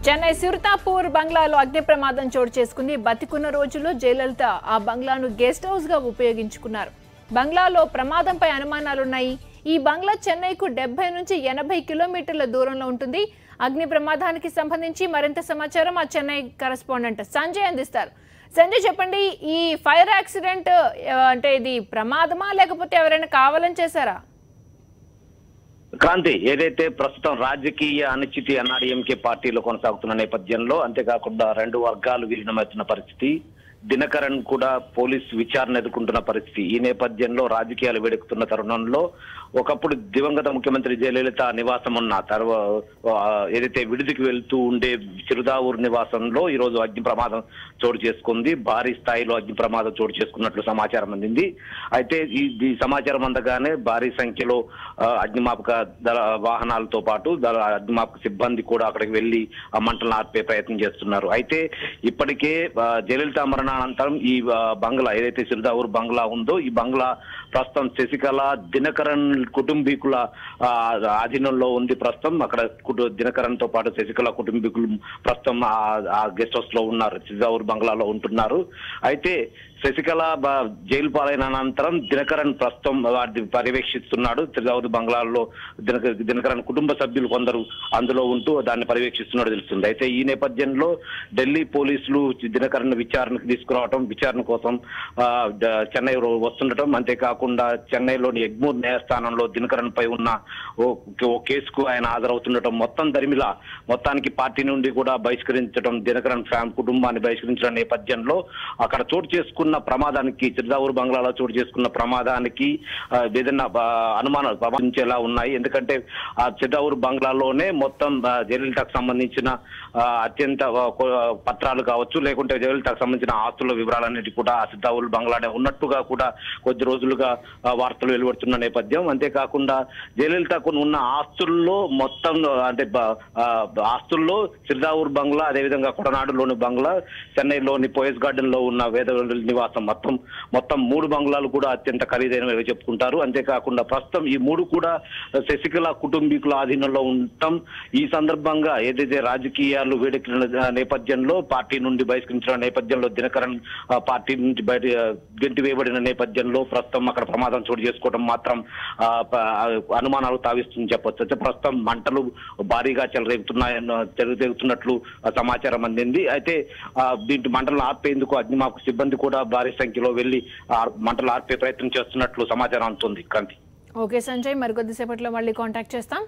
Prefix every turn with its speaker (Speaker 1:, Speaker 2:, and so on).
Speaker 1: చెన్నై సిరుతాపూర్ బంగ్లాలో అగ్ని ప్రమాదం చోటు చేసుకుంది. బతికున్న రోజుల్లో జయలలిత ఆ బంగ్లాను గెస్ట్ హౌస్ గా ఉపయోగించుకున్నారు. బంగ్లాలో ప్రమాదంపై అనుమానాలున్నాయి. ఈ బంగ్లా చెన్నైకు 70 నుంచి 80 కిలోమీటర్ల దూరంలో ఉంటుంది. అగ్ని ప్రమాదానికి సంబంధించి మరింత సమాచారం మా చెన్నై కరెస్పాండెంట్ సంజయ్ అందిస్తారు. సంజయ్ చెప్పండి, ఈ ఫైర్ యాక్సిడెంట్ అంటే ఇది ప్రమాదమా లేకపోతే ఎవరైనా కావాలని చేశారా?
Speaker 2: క్రాంతి, ఏదైతే ప్రస్తుతం రాజకీయ అనిశ్చితి అన్నాడీఎంకే పార్టీలో కొనసాగుతున్న నేపథ్యంలో, అంతేకాకుండా రెండు వర్గాలు విలీనమవుతున్న పరిస్థితి, దినకరన్ కూడా పోలీస్ విచారణ ఎదుర్కొంటున్న పరిస్థితి. ఈ నేపథ్యంలో రాజకీయాలు వేడెక్కుతున్న తరుణంలో ఒకప్పుడు దివంగత ముఖ్యమంత్రి జయలలిత నివాసం ఉన్న ఏదైతే విడిదికి వెళ్తూ ఉండే చిరుదావూరు నివాసంలో ఈ రోజు అగ్ని ప్రమాదం చోటు చేసుకుంది. భారీ స్థాయిలో అగ్ని ప్రమాదం చోటు చేసుకున్నట్లు సమాచారం అందింది. అయితే ఈ సమాచారం అందగానే భారీ సంఖ్యలో అగ్నిమాపక దళ వాహనాలతో పాటు అగ్నిమాపక సిబ్బంది కూడా అక్కడికి వెళ్లి ఆ మంటలను ఆర్పే ప్రయత్నం చేస్తున్నారు. అయితే ఇప్పటికే జయలలిత మరణానంతరం ఈ బంగ్లా ఏదైతే చిరుదావూరు బంగ్లా ఉందో, ఈ బంగ్లా ప్రస్తుతం శశికళ, దినకరన్ కుటుంబీకుల ఆధీనంలో ఉంది. ప్రస్తుతం అక్కడ దినకరన్ తో పాటు శశికళ కుటుంబీకులు ప్రస్తుతం ఆ గెస్ట్ హౌస్ లో ఉన్నారు, చిరుదావూరు బంగ్లాలో ఉంటున్నారు. అయితే శశికళ జైలు పాలైన అనంతరం దినకరన్ ప్రస్తుతం వాటిని పర్యవేక్షిస్తున్నాడు. చిరుదావూరు బంగ్లాలో దినకరన్ కుటుంబ సభ్యులు కొందరు అందులో ఉంటూ దాన్ని పర్యవేక్షిస్తున్నాడు తెలుస్తుంది. అయితే ఈ నేపథ్యంలో ఢిల్లీ పోలీసులు దినకరన్ విచారణకు తీసుకురావడం, విచారణ కోసం చెన్నై వస్తుండటం, అంతేకాకుండా చెన్నైలోని ఎగ్మూర్ న్యాయస్థానంలో దినకరన్ పై ఉన్న ఓ కేసుకు ఆయన హాజరవుతుండటం, మొత్తానికి పార్టీ నుండి కూడా బహిష్కరించడం, దినకరన్ కుటుంబాన్ని బహిష్కరించడం నేపథ్యంలో అక్కడ చోటు చేసుకున్న ప్రమాదానికి, చిరుదావూరు బంగ్లాలో చోటు చేసుకున్న ప్రమాదానికి ఏదైనా అనుమానాలు ప్రమాదించేలా ఉన్నాయి. ఎందుకంటే ఆ చిరుదావూరు బంగ్లాలోనే మొత్తం జయలలితకు సంబంధించిన అత్యంత పత్రాలు కావచ్చు, లేకుంటే జయలలితకు సంబంధించిన ఆస్తుల వివరాలన్నిటి కూడా ఆ చిరుదావూరు బంగ్లానే ఉన్నట్టుగా కూడా కొద్ది రోజులుగా వార్తలు వెలువడుతున్న నేపథ్యం. అంతేకాకుండా జయలలితకు ఉన్న ఆస్తుల్లో ఆస్తుల్లో చిరుదావూరు బంగ్లా, అదేవిధంగా కొడనాడులోని బంగ్లా, చెన్నైలోని పోయస్ గార్డెన్ లో ఉన్న వేద నివాసం, మొత్తం 3 బంగ్లాలు కూడా అత్యంత ఖరీదైనవి చెప్పుకుంటారు. అంతేకాకుండా ప్రస్తుతం ఈ 3 కూడా శశికళ కుటుంబీకుల ఆధీనంలో ఉండటం, ఈ సందర్భంగా ఏదైతే రాజకీయాలు వేడెక్కిన నేపథ్యంలో, పార్టీ నుండి బహిష్కరించిన నేపథ్యంలో, దినకరన్ పార్టీ నుంచి గెంటి వేయబడిన నేపథ్యంలో ప్రస్తుతం అక్కడ ప్రమాదం చోటు చేసుకోవడం మాత్రం అనుమానాలు తావిస్తుందని చెప్పొచ్చు. ప్రస్తుతం మంటలు భారీగా చెలరేగుతున్నట్లు సమాచారం అందింది. అయితే దీంట్లో మంటలను ఆర్పేందుకు అగ్నిమాపక సిబ్బంది కూడా భారీ సంఖ్యలో వెళ్లి మంటలు ఆర్పే ప్రయత్నం చేస్తున్నట్లు సమాచారం అందుతుంది. క్రాంతి.
Speaker 1: ఓకే సంజయ్, మరికొద్దిసేపట్లో మళ్ళీ కాంటాక్ట్ చేస్తాం.